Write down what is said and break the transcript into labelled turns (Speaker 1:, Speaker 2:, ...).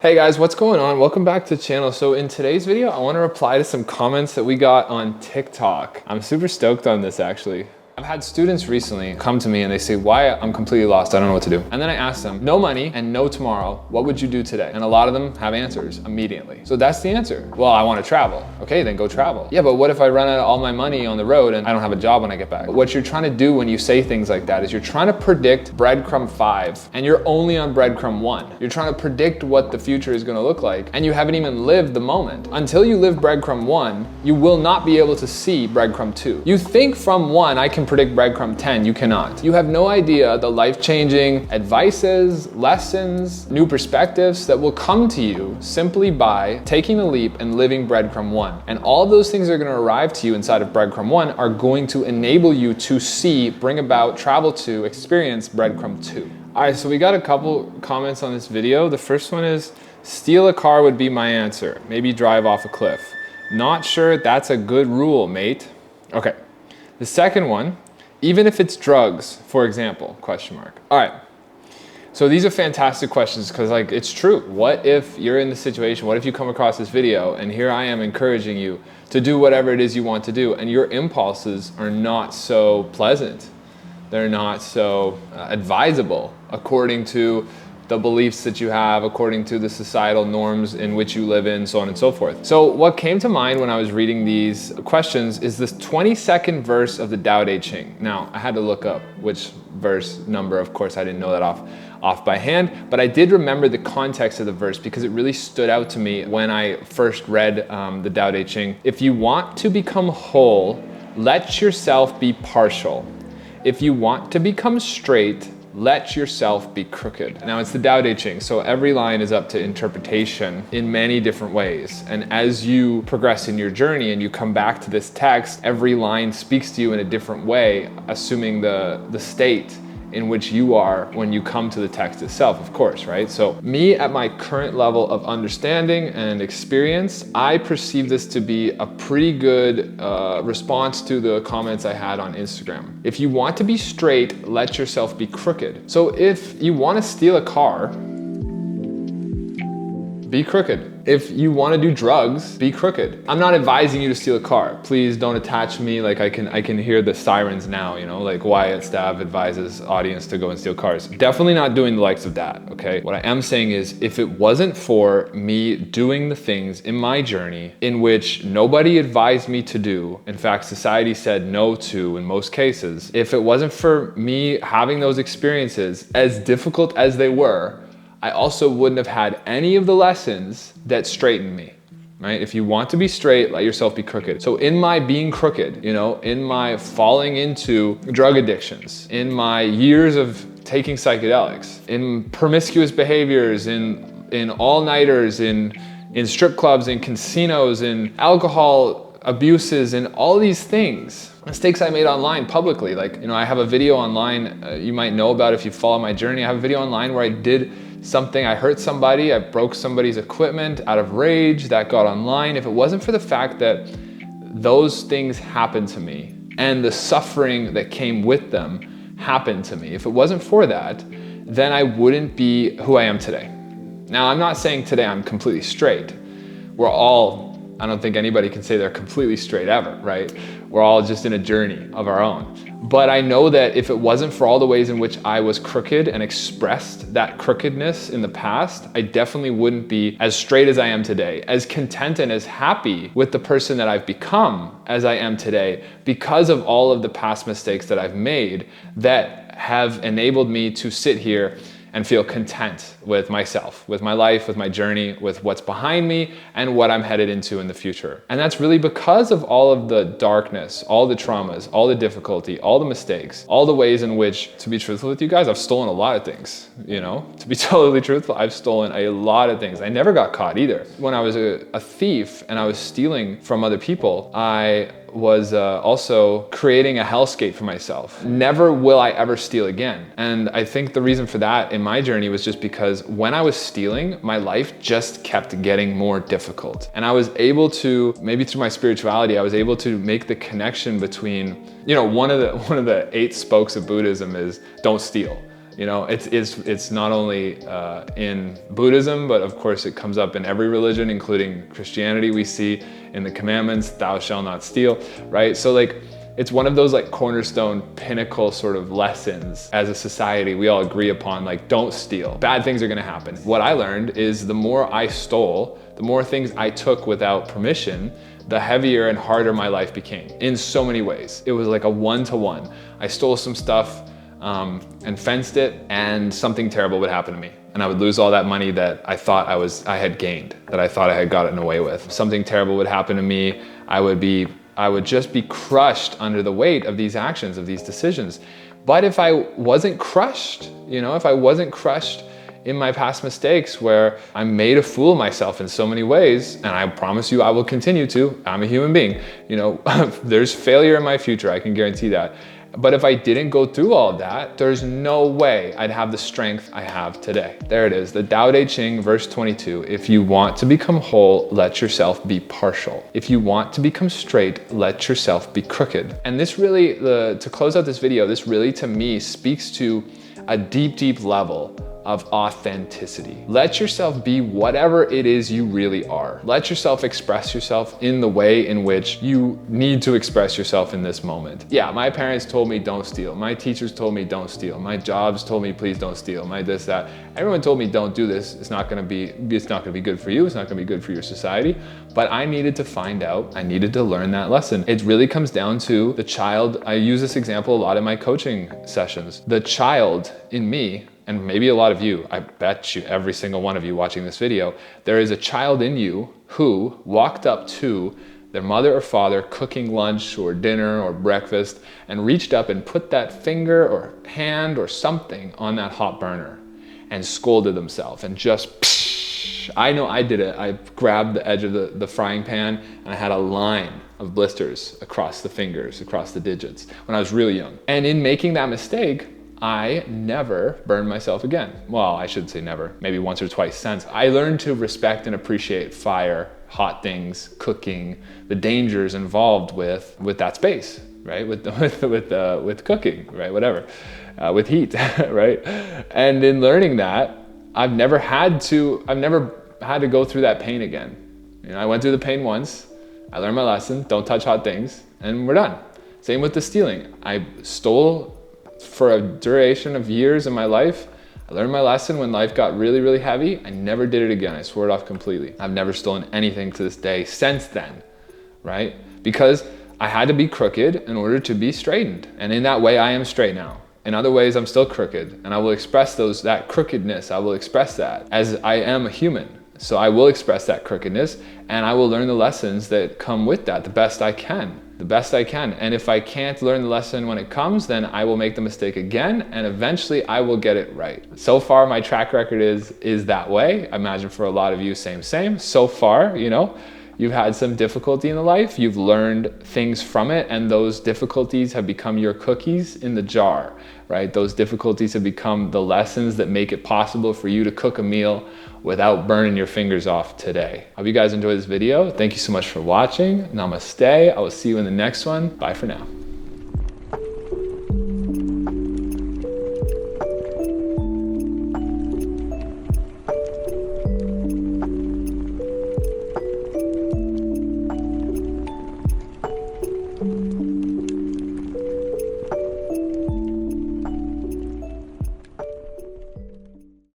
Speaker 1: Hey guys, what's going on? Welcome back to the channel. So in today's video, I want to reply to some comments that we got on TikTok. I'm super stoked on this actually. I've had students recently come to me and they say, why I'm completely lost, I don't know what to do. And then I ask them, no money and no tomorrow, what would you do today? And a lot of them have answers immediately. So that's the answer. Well, I want to travel. Okay, then go travel. Yeah, but what if I run out of all my money on the road and I don't have a job when I get back? But what you're trying to do when you say things like that is you're trying to predict breadcrumb 5 and you're only on breadcrumb 1. You're trying to predict what the future is going to look like and you haven't even lived the moment. Until you live breadcrumb 1, you will not be able to see breadcrumb 2. You think from 1, I can predict breadcrumb 10, you cannot. You have no idea the life-changing advices, lessons, new perspectives that will come to you simply by taking the leap and living breadcrumb 1. And all of those things that are going to arrive to you inside of breadcrumb 1 are going to enable you to see, bring about, travel to, experience breadcrumb 2. All right, so we got a couple comments on this video. The first one is, steal a car would be my answer. Maybe drive off a cliff. Not sure that's a good rule, mate. Okay. The second one, even if it's drugs, for example, question mark. All right, so these are fantastic questions because like it's true. What if you're in the situation, what if you come across this video and here I am encouraging you to do whatever it is you want to do and your impulses are not so pleasant. They're not so advisable according to the beliefs that you have, according to the societal norms in which you live in, so on and so forth. So what came to mind when I was reading these questions is this 22nd verse of the Tao Te Ching. Now, I had to look up which verse number, of course, I didn't know that off by hand, but I did remember the context of the verse because it really stood out to me when I first read the Tao Te Ching. If you want to become whole, let yourself be partial. If you want to become straight, let yourself be crooked. Now it's the Tao Te Ching, so every line is up to interpretation in many different ways. And as you progress in your journey and you come back to this text, every line speaks to you in a different way, assuming the state in which you are when you come to the text itself, of course, right? So me at my current level of understanding and experience, I perceive this to be a pretty good response to the comments I had on Instagram. If you want to be straight, let yourself be crooked. So if you want to steal a car, be crooked. If you want to do drugs, be crooked. I'm not advising you to steal a car. Please don't attach me, like I can hear the sirens now, you know, like Wyatt Stav advises audience to go and steal cars. Definitely not doing the likes of that, okay? What I am saying is, if it wasn't for me doing the things in my journey in which nobody advised me to do, in fact, society said no to in most cases, if it wasn't for me having those experiences, as difficult as they were, I also wouldn't have had any of the lessons that straightened me, right? If you want to be straight, let yourself be crooked. So in my being crooked, you know, in my falling into drug addictions, in my years of taking psychedelics, in promiscuous behaviors, in all-nighters, in strip clubs, in casinos, in alcohol abuses, and all these things, mistakes I made online publicly. Like, you know, I have a video online you might know about if you follow my journey. I have a video online where I did something, I hurt somebody, I broke somebody's equipment out of rage, that got online. If it wasn't for the fact that those things happened to me and the suffering that came with them happened to me, if it wasn't for that, then I wouldn't be who I am today. Now, I'm not saying today I'm completely straight. We're all, I don't think anybody can say they're completely straight ever, right? We're all just in a journey of our own. But I know that if it wasn't for all the ways in which I was crooked and expressed that crookedness in the past, I definitely wouldn't be as straight as I am today, as content and as happy with the person that I've become as I am today, because of all of the past mistakes that I've made that have enabled me to sit here and feel content with myself, with my life, with my journey, with what's behind me and what I'm headed into in the future. And that's really because of all of the darkness, all the traumas, all the difficulty, all the mistakes, all the ways in which, to be truthful with you guys, I've stolen a lot of things, you know? To be totally truthful, I've stolen a lot of things. I never got caught either. When I was a thief and I was stealing from other people, I was also creating a hellscape for myself. Never will I ever steal again. And I think the reason for that in my journey was just because when I was stealing, my life just kept getting more difficult. And I was able to, maybe through my spirituality, I was able to make the connection between, you know, one of the 8 spokes of Buddhism is don't steal. You know, it's not only in Buddhism, but of course it comes up in every religion, including Christianity. We see in the commandments, thou shalt not steal, right? So like, it's one of those like cornerstone pinnacle sort of lessons as a society we all agree upon, like don't steal. Bad things are gonna happen. What I learned is the more I stole, the more things I took without permission, the heavier and harder my life became in so many ways. It was like a one-to-one. I stole some stuff and fenced it, and something terrible would happen to me. And I would lose all that money that I thought I had gained, that I thought I had gotten away with. Something terrible would happen to me. I would just be crushed under the weight of these actions, of these decisions. But if I wasn't crushed, you know, if I wasn't crushed in my past mistakes where I made a fool of myself in so many ways, and I promise you I will continue to, I'm a human being, you know, there's failure in my future, I can guarantee that. But if I didn't go through all of that, there's no way I'd have the strength I have today. There it is, the Tao Te Ching, verse 22. If you want to become whole, let yourself be partial. If you want to become straight, let yourself be crooked. And this really, to close out this video, this really to me speaks to a deep, deep level of authenticity. Let yourself be whatever it is you really are. Let yourself express yourself in the way in which you need to express yourself in this moment. Yeah, my parents told me don't steal. My teachers told me don't steal. My jobs told me please don't steal. My this, that. Everyone told me don't do this. It's not gonna be good for you. It's not gonna be good for your society. But I needed to find out, I needed to learn that lesson. It really comes down to the child. I use this example a lot in my coaching sessions. The child in me, and maybe a lot of you, I bet you, every single one of you watching this video, there is a child in you who walked up to their mother or father cooking lunch or dinner or breakfast and reached up and put that finger or hand or something on that hot burner and scolded themselves and just, psh, I know I did it. I grabbed the edge of the frying pan and I had a line of blisters across the fingers, across the digits when I was really young. And in making that mistake, I never burned myself again. Well, I should say never, maybe once or twice since. I learned to respect and appreciate fire, hot things, cooking, the dangers involved with that space, right? With cooking, right? Whatever, with heat, right? And in learning that, I've never had to go through that pain again. You know, I went through the pain once, I learned my lesson, don't touch hot things, and we're done. Same with the stealing. I stole for a duration of years in my life. I learned my lesson when life got really, really heavy. I never did it again. I swore it off completely. I've never stolen anything to this day since then, right? Because I had to be crooked in order to be straightened. And in that way, I am straight now. In other ways, I'm still crooked. And I will express that crookedness. I will express that as I am a human. So I will express that crookedness and I will learn the lessons that come with that the best I can. And if I can't learn the lesson when it comes, then I will make the mistake again and eventually I will get it right. So far, my track record is that way. I imagine for a lot of you, same. So far, you know, you've had some difficulty in the life, you've learned things from it, and those difficulties have become your cookies in the jar, right? Those difficulties have become the lessons that make it possible for you to cook a meal without burning your fingers off today. Hope you guys enjoyed this video. Thank you so much for watching. Namaste. I will see you in the next one. Bye for now.